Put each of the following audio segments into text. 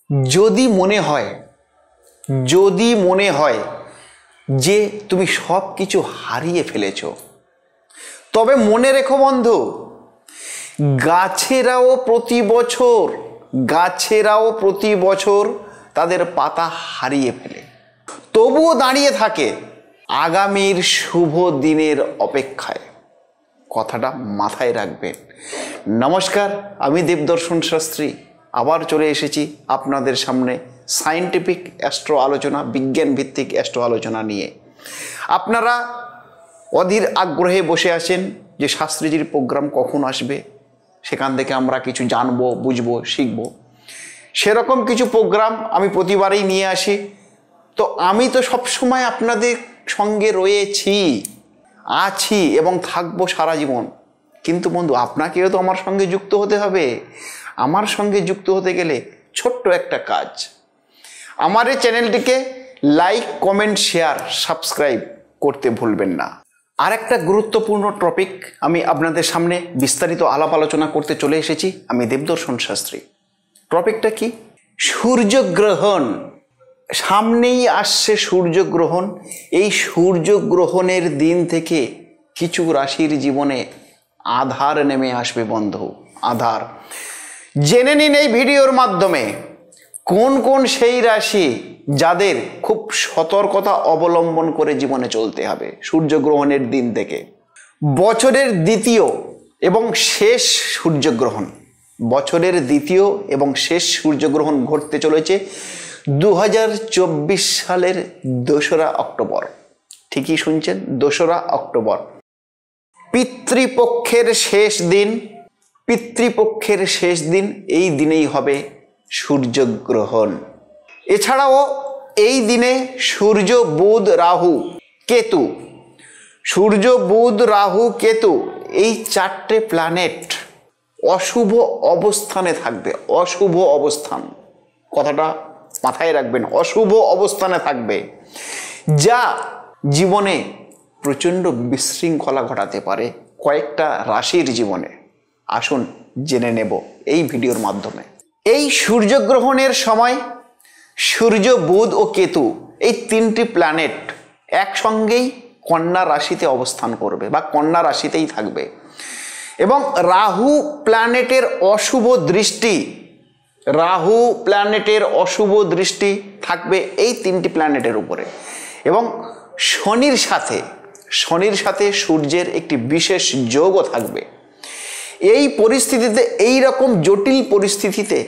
যদি মনে হয় যে তুমি সব কিছু হারিয়ে ফেলেছ, তবে মনে রেখো বন্ধু, গাছেরাও প্রতি বছর তাদের পাতা হারিয়ে ফেলে, তবুও দাঁড়িয়ে থাকে আগামীর শুভ দিনের অপেক্ষায়। কথাটা মাথায় রাখবেন। নমস্কার, আমি দেবদর্শন শাস্ত্রী আবার চলে এসেছি আপনাদের সামনে সায়েন্টিফিক অ্যাস্ট্রো আলোচনা, বিজ্ঞান ভিত্তিক অ্যাস্ট্রো আলোচনা নিয়ে। আপনারা অধীর আগ্রহে বসে আছেন যে শাস্ত্রীজির প্রোগ্রাম কখন আসবে, সেখান থেকে আমরা কিছু জানবো, বুঝবো, শিখবো। সেরকম কিছু প্রোগ্রাম আমি প্রতিবারেই নিয়ে আসি। তো আমি তো সবসময় আপনাদের সঙ্গে আছি এবং থাকবো সারা জীবন। কিন্তু বন্ধু, আপনাকেও তো আমার সঙ্গে যুক্ত হতে হবে। আমার সঙ্গে যুক্ত হতে গেলে ছোট্ট একটা কাজ, আমার এই চ্যানেলটিকে লাইক, কমেন্ট, শেয়ার, সাবস্ক্রাইব করতে ভুলবেন না। আর একটা গুরুত্বপূর্ণ টপিক আমি আপনাদের সামনে বিস্তারিত আলাপ আলোচনা করতে চলে এসেছি। আমি দেবদর্শন শাস্ত্রী। টপিকটা কি? সূর্যগ্রহণ। সামনেই আসছে সূর্যগ্রহণ। এই সূর্যগ্রহণের দিন থেকে কিছু রাশির জীবনে আধার নেমে আসবে বন্ধু, আধার। জেনে নিন এই ভিডিওর মাধ্যমে কোন কোন সেই রাশি যাদের খুব সতর্কতা অবলম্বন করে জীবনে চলতে হবে সূর্যগ্রহণের দিন থেকে। বছরের দ্বিতীয় এবং শেষ সূর্যগ্রহণ ঘটতে চলেছে 2024 সালের 2রা অক্টোবর। ঠিকই শুনছেন, 2রা অক্টোবর। পিতৃপক্ষের শেষ দিন এই দিনেই হবে সূর্যগ্রহণ। এছাড়াও এই দিনে সূর্য, বুধ, রাহু, কেতু এই 4টে প্ল্যানেট অশুভ অবস্থানে থাকবে। অশুভ অবস্থান, কথাটা মাথায় রাখবেন। অশুভ অবস্থানে থাকবে, যা জীবনে প্রচণ্ড বিশৃঙ্খলা ঘটাতে পারে কয়েকটা রাশির জীবনে। আসুন জেনে নেব এই ভিডিওর মাধ্যমে। এই সূর্যগ্রহণের সময় সূর্য, বুধ ও কেতু এই 3টি প্ল্যানেট একসঙ্গেই কন্যা রাশিতে অবস্থান করবে বা কন্যা রাশিতেই থাকবে। এবং রাহু প্ল্যানেটের অশুভ দৃষ্টি থাকবে এই 3টি প্ল্যানেটের উপরে। এবং শনির সাথে সূর্যের একটি বিশেষ যোগও থাকবে। এই পরিস্থিতিতে, এই রকম জটিল পরিস্থিতিতে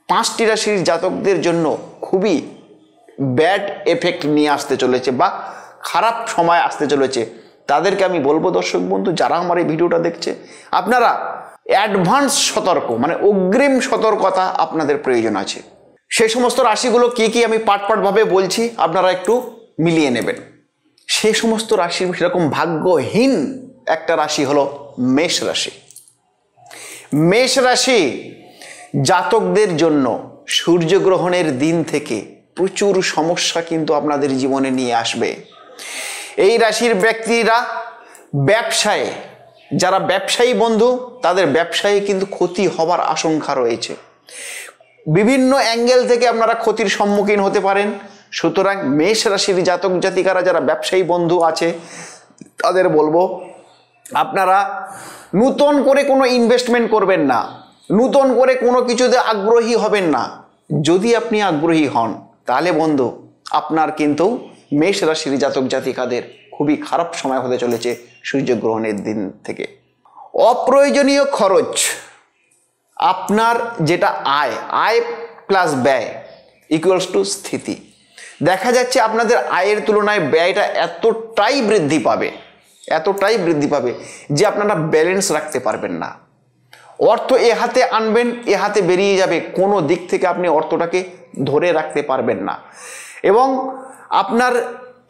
5টি রাশির জাতকদের জন্য খুবই ব্যাড এফেক্ট নিয়ে আসতে চলেছে বা খারাপ সময় আসতে চলেছে। তাদেরকে আমি বলবো, দর্শক বন্ধু যারা আমার এই ভিডিওটা দেখছে, আপনারা অ্যাডভান্স মানে অগ্রিম সতর্কতা আপনাদের প্রয়োজন আছে। সেই সমস্ত রাশিগুলো কি আমি পার্টভাবে বলছি, আপনারা একটু মিলিয়ে নেবেন। সেই সমস্ত রাশি, সেরকম ভাগ্যহীন একটা রাশি হলো মেষ রাশি জাতকদের জন্য সূর্যগ্রহণের দিন থেকে প্রচুর সমস্যা কিন্তু আপনাদের জীবনে নিয়ে আসবে। এই রাশির ব্যক্তিরা যারা ব্যবসায়ী বন্ধু, তাদের ব্যবসায়ী কিন্তু ক্ষতি হবার আশঙ্কা রয়েছে। বিভিন্ন অ্যাঙ্গেল থেকে আপনারা ক্ষতির সম্মুখীন হতে পারেন। সুতরাং মেষ রাশির জাতক জাতিকারা যারা ব্যবসায়ী বন্ধু আছে, তাদের বলবো আপনারা নূতন করে কোনো ইনভেস্টমেন্ট করবেন না, নূতন করে কোনো কিছুতে আগ্রহী হবেন না। যদি আপনি আগ্রহী হন, তাহলে বন্ধু আপনার কিন্তু মেষ রাশির জাতক জাতিকাদের খুবই খারাপ সময় হতে চলেছে সূর্যগ্রহণের দিন থেকে। অপ্রয়োজনীয় খরচ, আপনার যেটা আয় প্লাস ব্যয় ইকুয়ালস টু স্থিতি। দেখা যাচ্ছে আপনাদের আয়ের তুলনায় ব্যয়টা এতটাই বৃদ্ধি পাবে যে আপনারা ব্যালেন্স রাখতে পারবেন না। অর্থ এ হাতে আনবেন, এ হাতে বেরিয়ে যাবে, কোনো দিক থেকে আপনি অর্থটাকে ধরে রাখতে পারবেন না। এবং আপনার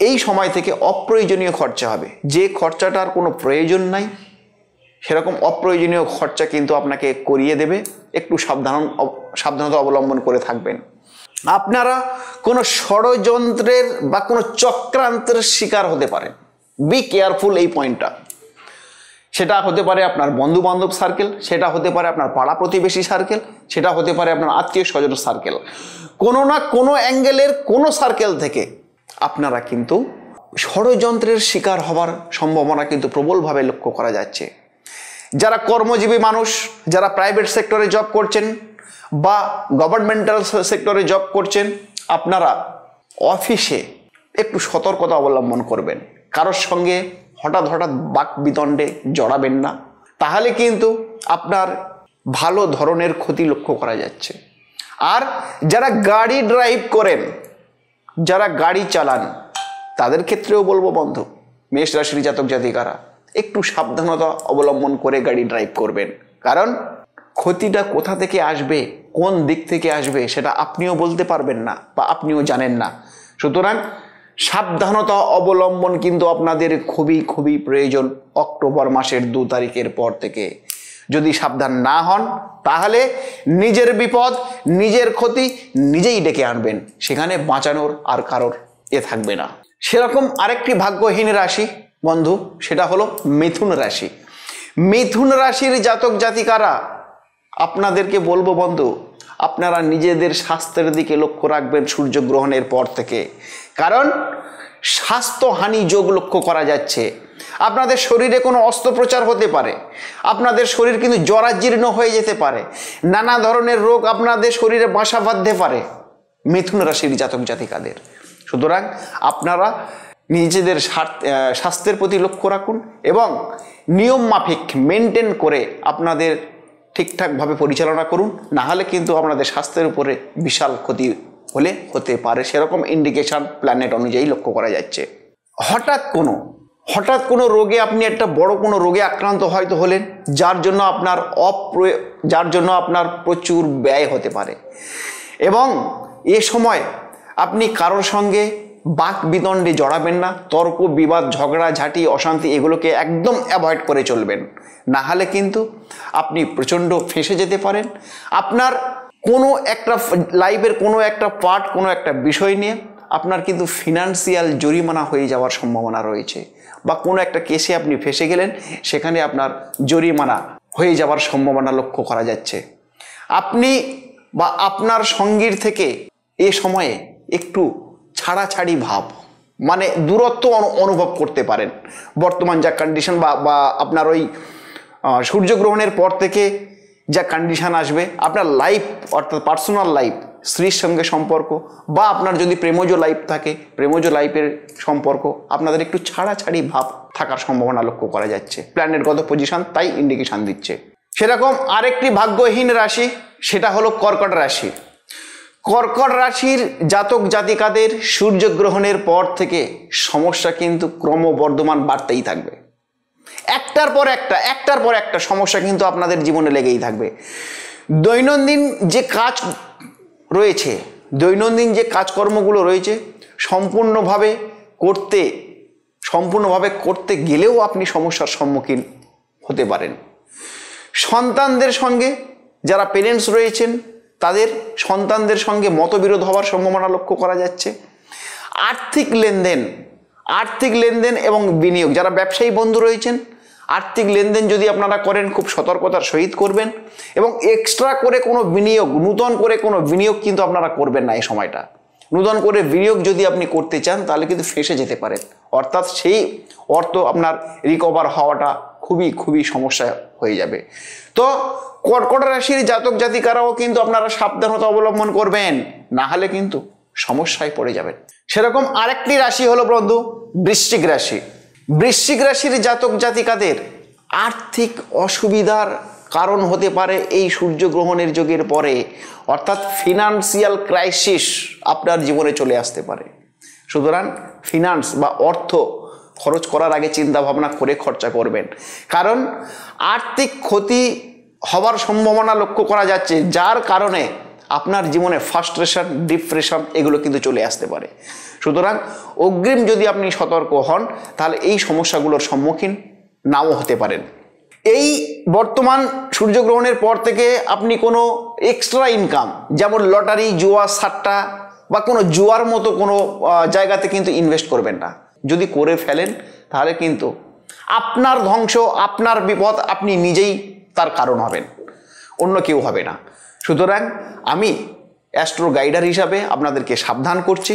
এই সময় থেকে অপ্রয়োজনীয় খরচা হবে। যে খরচাটার কোনো প্রয়োজন নাই, সেরকম অপ্রয়োজনীয় খরচা কিন্তু আপনাকে করিয়ে দেবে। একটু সাবধানতা অবলম্বন করে থাকবেন। আপনারা কোনো ষড়যন্ত্রের বা কোনো চক্রান্তের শিকার হতে পারেন। বি কেয়ারফুল এই পয়েন্টটা। সেটা হতে পারে আপনার বন্ধু বান্ধব সার্কেল, সেটা হতে পারে আপনার পাড়া প্রতিবেশী সার্কেল, সেটা হতে পারে আপনার আত্মীয় স্বজন সার্কেল। কোনো না কোনো অ্যাঙ্গেলের কোনো সার্কেল থেকে আপনারা কিন্তু ষড়যন্ত্রের শিকার হওয়ার সম্ভাবনা কিন্তু প্রবলভাবে লক্ষ্য করা যাচ্ছে। যারা কর্মজীবী মানুষ, যারা প্রাইভেট সেক্টরে জব করছেন বা গভর্নমেন্টাল সেক্টরে জব করছেন, আপনারা অফিসে একটু সতর্কতা অবলম্বন করবেন। কারোর সঙ্গে হঠাৎ হঠাৎ বাক বিতণ্ডে জড়াবেন না, তাহলে কিন্তু আপনার ভালো ধরনের ক্ষতি লক্ষ্য করা যাচ্ছে। আর যারা গাড়ি ড্রাইভ করেন, যারা গাড়ি চালান, তাদের ক্ষেত্রেও বলবো বন্ধু, মেষ রাশির জাতক জাতিকারা একটু সাবধানতা অবলম্বন করে গাড়ি ড্রাইভ করবেন। কারণ ক্ষতিটা কোথা থেকে আসবে, কোন দিক থেকে আসবে, সেটা আপনিও বলতে পারবেন না বা আপনিও জানেন না। সুতরাং সাবধানতা অবলম্বন কিন্তু আপনাদের খুবই খুবই প্রয়োজন। অক্টোবর মাসের 2 তারিখের পর থেকে যদি সাবধান না হন, তাহলে নিজের বিপদ, নিজের ক্ষতি নিজেই ডেকে আনবেন। সেখানে বাঁচানোর আর কারোর থাকবে না। সেরকম আরেকটি ভাগ্যহীন রাশি বন্ধু, সেটা হলো মিথুন রাশি। মিথুন রাশির জাতক জাতিকারা আপনাদেরকে বলবো বন্ধু, আপনারা নিজেদের স্বাস্থ্যের দিকে লক্ষ্য রাখবেন সূর্যগ্রহণের পর থেকে। কারণ স্বাস্থ্যহানি যোগ লক্ষ্য করা যাচ্ছে। আপনাদের শরীরে কোনো অস্ত্রোপচার হতে পারে, আপনাদের শরীর কিন্তু জরাজীর্ণ হয়ে যেতে পারে, নানা ধরনের রোগ আপনাদের শরীরে বাসা বাঁধতে পারে মিথুন রাশির জাতক জাতিকাদের। সুতরাং আপনারা নিজেদের স্বাস্থ্যের প্রতি লক্ষ্য রাখুন এবং নিয়ম মাফিক মেনটেন করে আপনাদের ঠিকঠাকভাবে পরিচালনা করুন। না হলে কিন্তু আপনাদের স্বাস্থ্যের উপরে বিশাল ক্ষতি হতে পারে, সেরকম ইন্ডিকেশন প্ল্যানেট অনুযায়ী লক্ষ্য করা যাচ্ছে। হঠাৎ কোনো রোগে, আপনি একটা বড় কোনো রোগে আক্রান্ত হয়তো হলেন, যার জন্য আপনার প্রচুর ব্যয় হতে পারে। এবং এ সময় আপনি কারোর সঙ্গে বাক বিতণ্ডে জড়াবেন না। তর্ক বিবাদ, ঝগড়া ঝাঁটি, অশান্তি এগুলোকে একদম অ্যাভয়েড করে চলবেন। না হলে কিন্তু আপনি প্রচণ্ড ফেঁসে যেতে পারেন। আপনার কোনো একটা লাইফের কোনো একটা পার্ট, কোনো একটা বিষয় নিয়ে আপনার কিন্তু ফিনান্সিয়াল জরিমানা হয়ে যাওয়ার সম্ভাবনা রয়েছে, বা কোনো একটা কেসে আপনি ফেঁসে গেলেন, সেখানে আপনার জরিমানা হয়ে যাওয়ার সম্ভাবনা লক্ষ্য করা যাচ্ছে। আপনি বা আপনার সঙ্গীর থেকে এ সময়ে একটু ছাড়াছাড়ি ভাব, মানে দূরত্ব অনুভব করতে পারেন। বর্তমান যা কন্ডিশন বা আপনার ওই সূর্যগ্রহণের পর থেকে যা কন্ডিশন আসবে, আপনার লাইফ অর্থাৎ পার্সোনাল লাইফ, স্ত্রীর সঙ্গে সম্পর্ক, বা আপনার যদি প্রেমজ লাইফ থাকে, প্রেমজ লাইফের সম্পর্ক, আপনাদের একটু ছাড়াছাড়ি ভাব থাকার সম্ভাবনা লক্ষ্য করা যাচ্ছে। প্ল্যানেটগত পজিশন তাই ইন্ডিকেশন দিচ্ছে। সেরকম আরেকটি ভাগ্যহীন রাশি, সেটা হলো কর্কট রাশি। কর্কট রাশির জাতক জাতিকাদের সূর্যগ্রহণের পর থেকে সমস্যা কিন্তু ক্রমবর্ধমান বাড়তেই থাকবে। একটার পর একটা সমস্যা কিন্তু আপনাদের জীবনে লেগেই থাকবে। দৈনন্দিন যে কাজ রয়েছে, দৈনন্দিন যে কাজকর্মগুলো রয়েছে, সম্পূর্ণভাবে করতে গেলেও আপনি সমস্যার সম্মুখীন হতে পারেন। সন্তানদের সঙ্গে যারা পেরেন্টস রয়েছেন, তাদের সন্তানদের সঙ্গে মতবিরোধ হওয়ার সম্ভাবনা লক্ষ্য করা যাচ্ছে। আর্থিক লেনদেন এবং বিনিয়োগ, যারা ব্যবসায়ী বন্ধু রয়েছেন, আর্থিক লেনদেন যদি আপনারা করেন খুব সতর্কতার সহিত করবেন। এবং এক্সট্রা করে কোনো বিনিয়োগ, নূতন করে কোনো বিনিয়োগ কিন্তু আপনারা করবেন না এই সময়টা। নূতন করে বিনিয়োগ যদি আপনি করতে চান, তাহলে কিন্তু ফেঁসে যেতে পারেন, অর্থাৎ সেই অর্থ আপনার রিকভার হওয়াটা খুবই খুবই সমস্যা হয়ে যাবে। তো কর্কট রাশির জাতক জাতিকারাও কিন্তু আপনারা সাবধানতা অবলম্বন করবেন, না হলে কিন্তু সমস্যায় পড়ে যাবেন। সেরকম আরেকটি রাশি হলো বন্ধু বৃশ্চিক রাশি। বৃশ্চিক রাশির জাতক জাতিকাদের আর্থিক অসুবিধার কারণ হতে পারে এই সূর্যগ্রহণের যোগের পরে, অর্থাৎ ফিনান্সিয়াল ক্রাইসিস আপনার জীবনে চলে আসতে পারে। সুতরাং ফিনান্স বা অর্থ খরচ করার আগে চিন্তা ভাবনা করে খরচা করবেন, কারণ আর্থিক ক্ষতি হওয়ার সম্ভাবনা লক্ষ্য করা যাচ্ছে, যার কারণে আপনার জীবনে ফ্রাস্ট্রেশন, ডিপ্রেশন এগুলো কিন্তু চলে আসতে পারে। সুতরাং অগ্রিম যদি আপনি সতর্ক হন, তাহলে এই সমস্যাগুলোর সম্মুখীন নাও হতে পারেন। এই বর্তমান সূর্যগ্রহণের পর থেকে আপনি কোনো এক্সট্রা ইনকাম, যেমন লটারি, জুয়া, সাট্টা বা কোনো জুয়ার মতো কোনো জায়গাতে কিন্তু ইনভেস্ট করবেন না। যদি করে ফেলেন, তাহলে কিন্তু আপনার ধ্বংস, আপনার বিপদ, আপনি নিজেই তার কারণ হবেন, অন্য কেউ হবে না। সুতরাং আমি অ্যাস্ট্রো গাইডার হিসাবে আপনাদেরকে সাবধান করছি,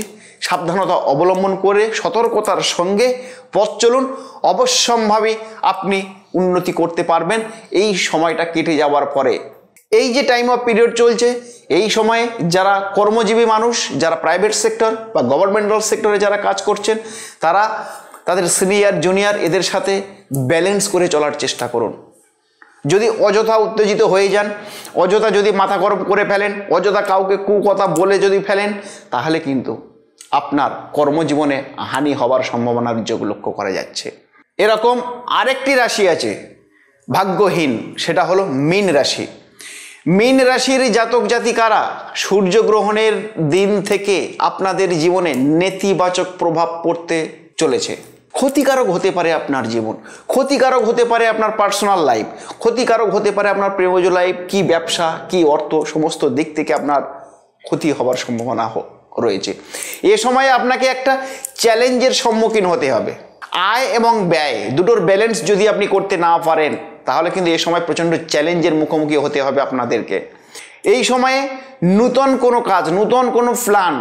সাবধানতা অবলম্বন করে সতর্কতার সঙ্গে পথ চলুন, অবশ্যম্ভাবী আপনি উন্নতি করতে পারবেন এই সময়টা কেটে যাওয়ার পরে। এই যে টাইম অফ পিরিয়ড চলছে, এই সময়ে যারা কর্মজীবী মানুষ, যারা প্রাইভেট সেক্টর বা গভর্নমেন্টাল সেক্টরে যারা কাজ করছেন, তারা তাদের সিনিয়র জুনিয়র এদের সাথে ব্যালেন্স করে চলার চেষ্টা করুন। যদি অযথা উত্তেজিত হয়ে যান, অযথা যদি মাথা গরম করে ফেলেন, অযথা কাউকে কুকথা বলে যদি ফেলেন, তাহলে কিন্তু আপনার কর্মজীবনে হানি হওয়ার সম্ভাবনার যোগ লক্ষ্য করা যাচ্ছে। এরকম আরেকটি রাশি আছে ভাগ্যহীন, সেটা হলো মীন রাশি। মীন রাশির জাতক জাতিকারা সূর্যগ্রহণের দিন থেকে আপনাদের জীবনে নেতিবাচক প্রভাব পড়তে চলেছে। ক্ষতিকারক হতে পারে আপনার জীবন, ক্ষতিকারক হতে পারে আপনার পার্সোনাল লাইফ, ক্ষতিকারক হতে পারে আপনার প্রেমজ লাইফ, কি ব্যবসা, কি অর্থ, সমস্ত দিক থেকে আপনার ক্ষতি হওয়ার সম্ভাবনা রয়েছে। এ সময় আপনাকে একটা চ্যালেঞ্জের সম্মুখীন হতে হবে। আয় এবং ব্যয় দুটোর ব্যালেন্স যদি আপনি করতে না পারেন, তাহলে কিন্তু এই সময় প্রচণ্ড চ্যালেঞ্জের মুখোমুখি হতে হবে আপনাদেরকে। এই সময়ে নূতন কোনো কাজ, নূতন কোনো প্ল্যান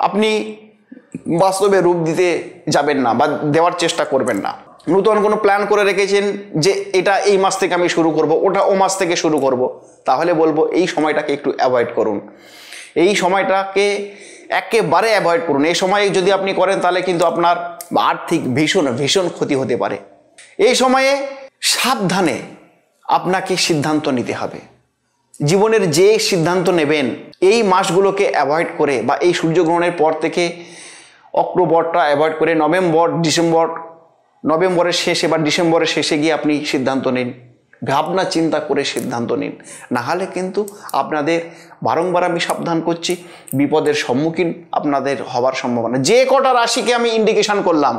আপনি বাস্তবে রূপ দিতে যাবেন না বা দেওয়ার চেষ্টা করবেন না। নূতন কোনো প্ল্যান করে রেখেছেন যে এটা এই মাস থেকে আমি শুরু করব, ওটা ও মাস থেকে শুরু করব, তাহলে বলবো এই সময়টাকে একটু অ্যাভয়েড করুন। এই সময়টাকে একেবারে অ্যাভয়েড করুন। এই সময়ে যদি আপনি করেন তাহলে কিন্তু আপনার আর্থিক ভীষণ ক্ষতি হতে পারে। এই সময়ে সাবধানে আপনাকে সিদ্ধান্ত নিতে হবে। জীবনের যে সিদ্ধান্ত নেবেন এই মাসগুলোকে অ্যাভয়েড করে বা এই সূর্যগ্রহণের পর থেকে অক্টোবরটা অ্যাভয়েড করে নভেম্বরের শেষে বা ডিসেম্বরের শেষে গিয়ে আপনি সিদ্ধান্ত নিন, ভাবনা চিন্তা করে সিদ্ধান্ত নিন। নাহলে কিন্তু আপনাদের বারংবার আমি সাবধান করছি, বিপদের সম্মুখীন আপনাদের হওয়ার সম্ভাবনা। যে কটা রাশিকে আমি ইন্ডিকেশন করলাম,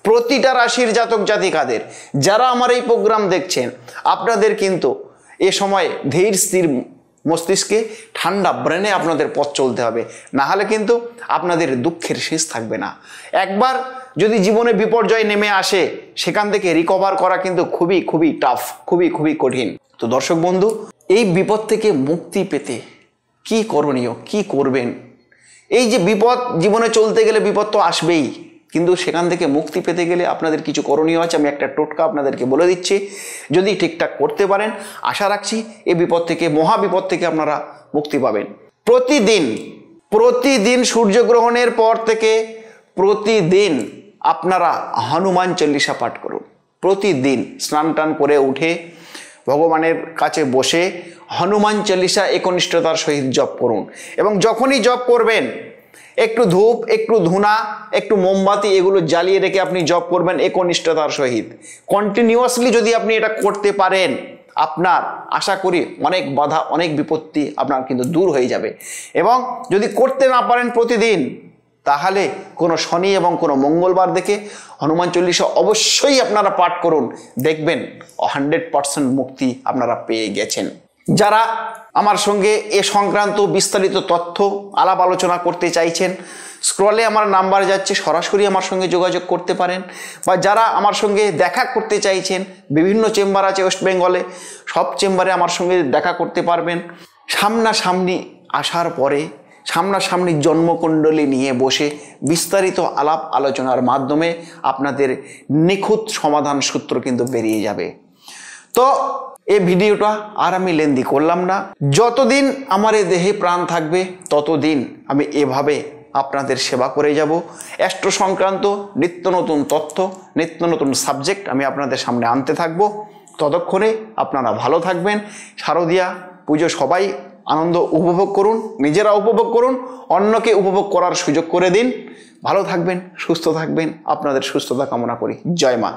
প্রতিটা রাশির জাতক জাতিকাদের যারা আমার এই প্রোগ্রাম দেখছেন, আপনাদের কিন্তু এ সময় ধীর স্থির মস্তিষ্কে ঠান্ডা ব্রেনে আপনাদের পথ চলতে হবে, নাহলে কিন্তু আপনাদের দুঃখের শেষ থাকবে না। একবার যদি জীবনে বিপর্যয় নেমে আসে, সেখান থেকে রিকভার করা কিন্তু খুবই টাফ, খুবই কঠিন। তো দর্শক বন্ধু, এই বিপদ থেকে মুক্তি পেতে কি করণীয়, কি করবেন? এই যে বিপদ, জীবনে চলতে গেলে বিপদ তো আসবেই, কিন্তু সেখান থেকে মুক্তি পেতে গেলে আপনাদের কিছু করণীয় আছে। আমি একটা টোটকা আপনাদেরকে বলে দিচ্ছি, যদি ঠিকঠাক করতে পারেন আশা রাখছি এই বিপদ থেকে, মহা বিপদ থেকে আপনারা মুক্তি পাবেন। প্রতিদিন সূর্যগ্রহণের পর থেকে প্রতিদিন আপনারা হনুমান চল্লিশা পাঠ করুন। প্রতিদিন স্নান টান করে উঠে ভগবানের কাছে বসে হনুমান চল্লিশা একনিষ্ঠতার সহিত জপ করুন। এবং যখনই জপ করবেন, একটু ধূপ, একটু ধূনা, একটু মোমবাতি এগুলো জ্বালিয়ে রেখে আপনি জপ করবেন একনিষ্ঠতার সহিত। কন্টিনিউয়াসলি যদি আপনি এটা করতে পারেন, আপনার আশা করি অনেক বাধা, অনেক বিপত্তি আপনার কিন্তু দূর হয়ে যাবে। এবং যদি করতে না পারেন প্রতিদিন, তাহলে কোনো শনি এবং কোনো মঙ্গলবার দেখে হনুমান চল্লিশা অবশ্যই আপনারা পাঠ করুন, দেখবেন 100% মুক্তি আপনারা পেয়ে গেছেন। যারা আমার সঙ্গে এ সংক্রান্ত বিস্তারিত তথ্য আলাপ আলোচনা করতে চাইছেন, স্ক্রলে আমার নাম্বার যাচ্ছে, সরাসরি আমার সঙ্গে যোগাযোগ করতে পারেন। বা যারা আমার সঙ্গে দেখা করতে চাইছেন, বিভিন্ন চেম্বার আছে ওয়েস্ট বেঙ্গলে, সব চেম্বারে আমার সঙ্গে দেখা করতে পারবেন। সামনাসামনি আসার পরে সামনাসামনি জন্মকুণ্ডলী নিয়ে বসে বিস্তারিত আলাপ আলোচনার মাধ্যমে আপনাদের নিখুঁত সমাধান সূত্র কিন্তু বেরিয়ে যাবে। তো এই ভিডিওটা আর আমি লেন্দি করলাম না। যতদিন আমার এই দেহে প্রাণ থাকবে ততদিন আমি এভাবে আপনাদের সেবা করে যাব। অ্যাস্ট্রো সংক্রান্ত নিত্য নতুন তথ্য, নিত্য নতুন সাবজেক্ট আমি আপনাদের সামনে আনতে থাকব। ততক্ষণে আপনারা ভালো থাকবেন। শারদীয়া পুজো সবাই আনন্দ উপভোগ করুন, নিজেরা উপভোগ করুন, অন্যকে উপভোগ করার সুযোগ করে দিন। ভালো থাকবেন, সুস্থ থাকবেন, আপনাদের সুস্থতা কামনা করি। জয় মা।